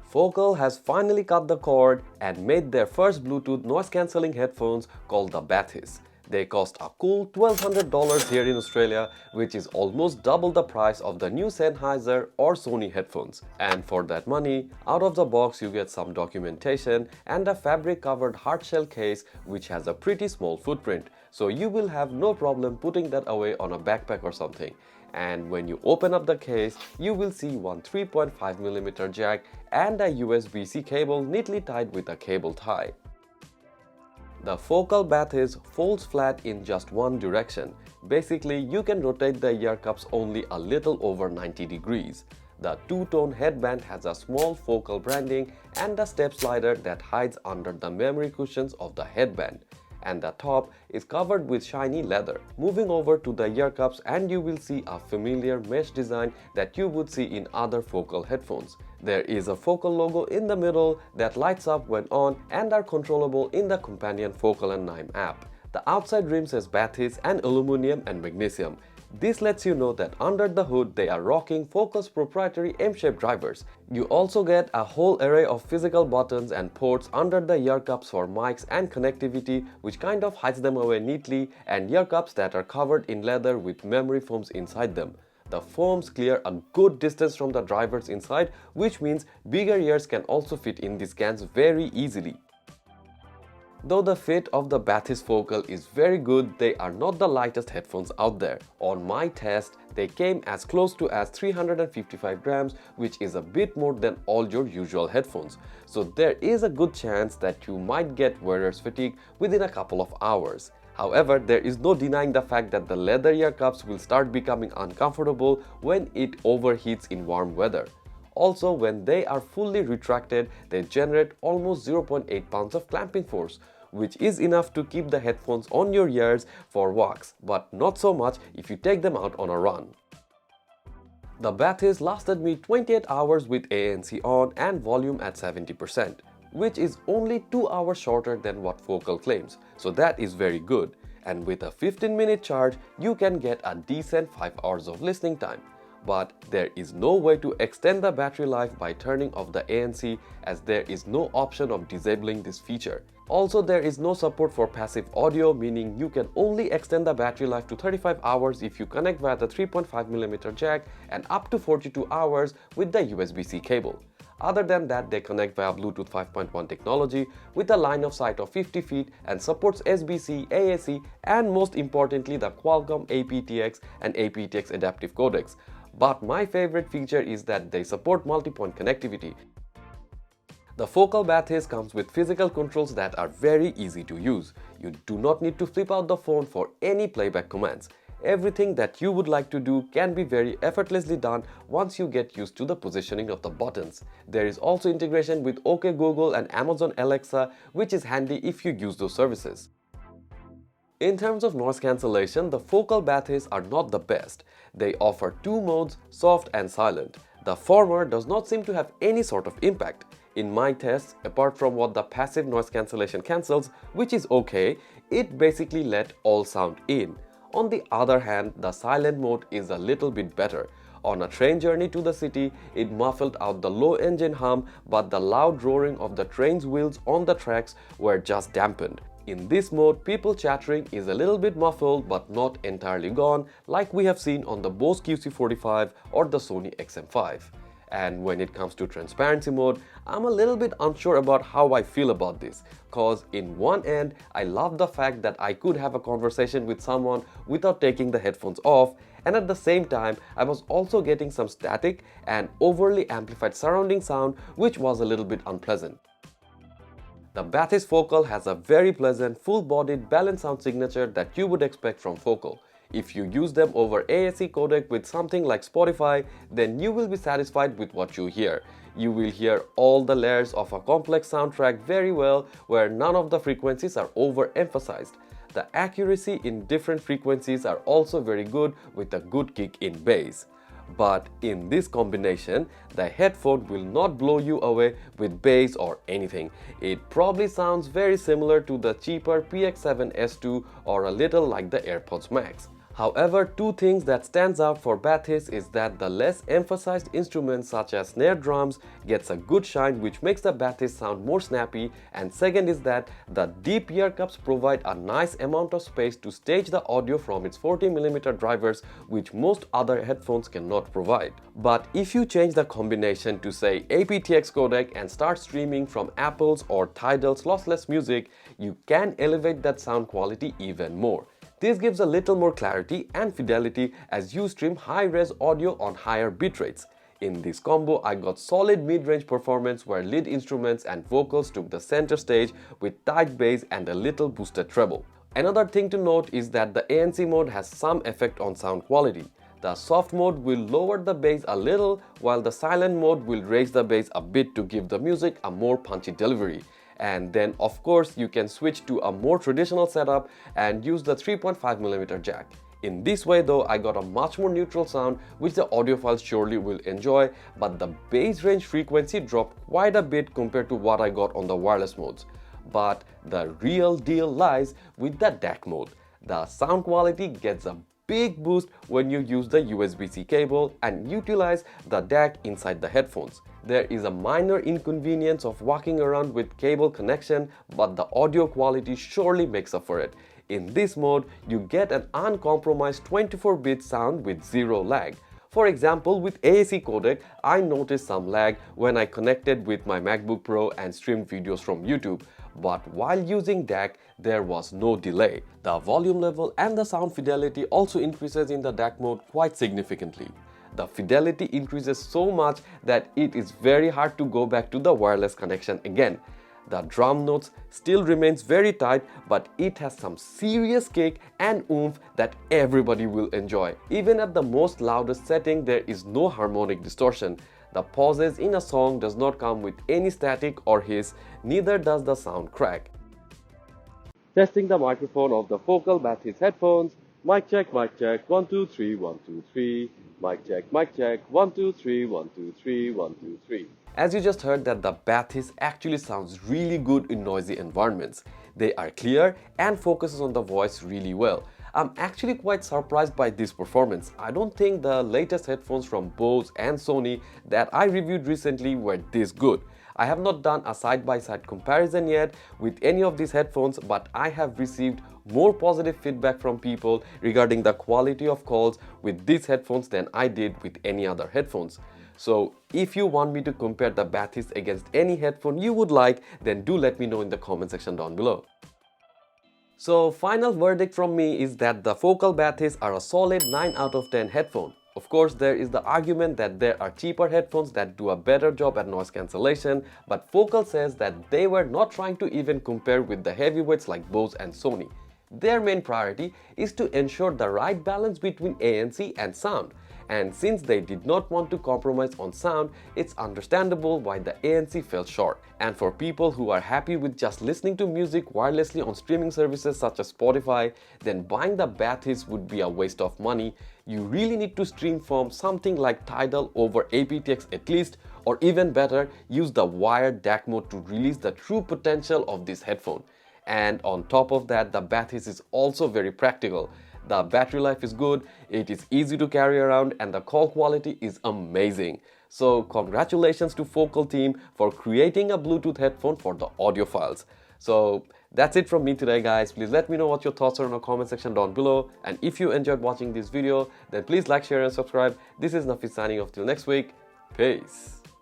Focal has finally cut the cord and made their first Bluetooth noise-cancelling headphones called the Bathys. They cost a cool $1,200 here in Australia, which is almost double the price of the new Sennheiser or Sony headphones. And for that money, out of the box you get some documentation and a fabric-covered hardshell case which has a pretty small footprint, so you will have no problem putting that away on a backpack or something. And when you open up the case, you will see one 3.5mm jack and a USB-C cable neatly tied with a cable tie. The Focal Bathys folds flat in just one direction. Basically, you can rotate the ear cups only a little over 90 degrees. The two-tone headband has a small Focal branding and a step slider that hides under the memory cushions of the headband. And the top is covered with shiny leather. Moving over to the ear cups and you will see a familiar mesh design that you would see in other Focal headphones. There is a Focal logo in the middle that lights up when on and are controllable in the companion Focal and Nime app. The outside rim says Bathys and aluminum and magnesium. This lets you know that under the hood they are rocking Focal's proprietary M-shaped drivers. You also get a whole array of physical buttons and ports under the ear cups for mics and connectivity, which kind of hides them away neatly, and ear cups that are covered in leather with memory foams inside them. The foams clear a good distance from the drivers inside, which means bigger ears can also fit in these cans very easily. Though the fit of the Bathys Focal is very good, they are not the lightest headphones out there. On my test, they came as close to as 355 grams, which is a bit more than all your usual headphones. So there is a good chance that you might get wearer's fatigue within a couple of hours. However, there is no denying the fact that the leather ear cups will start becoming uncomfortable when it overheats in warm weather. Also, when they are fully retracted, they generate almost 0.8 pounds of clamping force, which is enough to keep the headphones on your ears for walks, but not so much if you take them out on a run. The Bathys lasted me 28 hours with ANC on and volume at 70%, which is only 2 hours shorter than what Focal claims, so that is very good. And with a 15-minute charge, you can get a decent 5 hours of listening time. But there is no way to extend the battery life by turning off the ANC, as there is no option of disabling this feature. Also, there is no support for passive audio, meaning you can only extend the battery life to 35 hours if you connect via the 3.5mm jack and up to 42 hours with the USB-C cable. Other than that, they connect via Bluetooth 5.1 technology with a line of sight of 50 feet and supports SBC, AAC, and most importantly the Qualcomm aptX and aptX adaptive codecs. But my favorite feature is that they support multi-point connectivity. The Focal Bathys comes with physical controls that are very easy to use. You do not need to flip out the phone for any playback commands. Everything that you would like to do can be very effortlessly done once you get used to the positioning of the buttons. There is also integration with OK Google and Amazon Alexa, which is handy if you use those services. In terms of noise cancellation, the Focal Bathys are not the best. They offer two modes, soft and silent. The former does not seem to have any sort of impact. In my tests, apart from what the passive noise cancellation cancels, which is okay, it basically let all sound in. On the other hand, the silent mode is a little bit better. On a train journey to the city, it muffled out the low engine hum, but the loud roaring of the train's wheels on the tracks were just dampened. In this mode, people chattering is a little bit muffled but not entirely gone, like we have seen on the Bose QC45 or the Sony XM5. And when it comes to transparency mode, I'm a little bit unsure about how I feel about this, cause in one end, I love the fact that I could have a conversation with someone without taking the headphones off, and at the same time, I was also getting some static and overly amplified surrounding sound, which was a little bit unpleasant. The Bathys Focal has a very pleasant, full-bodied, balanced sound signature that you would expect from Focal. If you use them over AAC codec with something like Spotify, then you will be satisfied with what you hear. You will hear all the layers of a complex soundtrack very well, where none of the frequencies are overemphasized. The accuracy in different frequencies are also very good, with a good kick in bass. But in this combination, the headphone will not blow you away with bass or anything. It probably sounds very similar to the cheaper PX7 S2 or a little like the AirPods Max. However, two things that stands out for Bathis is that the less emphasized instruments such as snare drums gets a good shine, which makes the Bathis sound more snappy, and second is that the deep ear cups provide a nice amount of space to stage the audio from its 40mm drivers, which most other headphones cannot provide. But if you change the combination to say aptX codec and start streaming from Apple's or Tidal's lossless music, you can elevate that sound quality even more. This gives a little more clarity and fidelity as you stream high-res audio on higher bitrates. In this combo, I got solid mid-range performance where lead instruments and vocals took the center stage with tight bass and a little boosted treble. Another thing to note is that the ANC mode has some effect on sound quality. The soft mode will lower the bass a little, while the silent mode will raise the bass a bit to give the music a more punchy delivery. And then of course you can switch to a more traditional setup and use the 3.5mm jack. In this way though, I got a much more neutral sound which the audiophiles surely will enjoy, but the bass range frequency dropped quite a bit compared to what I got on the wireless modes. But the real deal lies with the DAC mode. The sound quality gets a big boost when you use the USB-C cable and utilize the DAC inside the headphones. There is a minor inconvenience of walking around with cable connection, but the audio quality surely makes up for it. In this mode, you get an uncompromised 24-bit sound with zero lag. For example, with AAC codec, I noticed some lag when I connected with my MacBook Pro and streamed videos from YouTube. But while using DAC, there was no delay. The volume level and the sound fidelity also increases in the DAC mode quite significantly. The fidelity increases so much that it is very hard to go back to the wireless connection again. The drum notes still remains very tight, but it has some serious kick and oomph that everybody will enjoy. Even at the most loudest setting, there is no harmonic distortion. The pauses in a song does not come with any static or hiss, neither does the sound crack. Testing the microphone of the Focal Bathis headphones. Mic check, 1 2 3, 1 2 3. Mic check, 1 2 3, 1 2 3, 1 2 3. As you just heard that the Bathis actually sounds really good in noisy environments. They are clear and focuses on the voice really well. I'm actually quite surprised by this performance. I don't think the latest headphones from Bose and Sony that I reviewed recently were this good. I have not done a side-by-side comparison yet with any of these headphones, but I have received more positive feedback from people regarding the quality of calls with these headphones than I did with any other headphones. So if you want me to compare the Bathis against any headphone you would like, then do let me know in the comment section down below. So final verdict from me is that the Focal Bathis are a solid 9 out of 10 headphone. Of course, there is the argument that there are cheaper headphones that do a better job at noise cancellation, but Focal says that they were not trying to even compare with the heavyweights like Bose and Sony. Their main priority is to ensure the right balance between ANC and sound. And since they did not want to compromise on sound, it's understandable why the ANC fell short. And for people who are happy with just listening to music wirelessly on streaming services such as Spotify, then buying the Bathis would be a waste of money. You really need to stream from something like Tidal over aptX at least, or even better, use the wired DAC mode to release the true potential of this headphone. And on top of that, the Bathis is also very practical. The battery life is good, it is easy to carry around, and the call quality is amazing. So congratulations to Focal team for creating a Bluetooth headphone for the audiophiles. So that's it from me today guys. Please let me know what your thoughts are in the comment section down below. And if you enjoyed watching this video, then please like, share and subscribe. This is Nafis signing off till next week. Peace.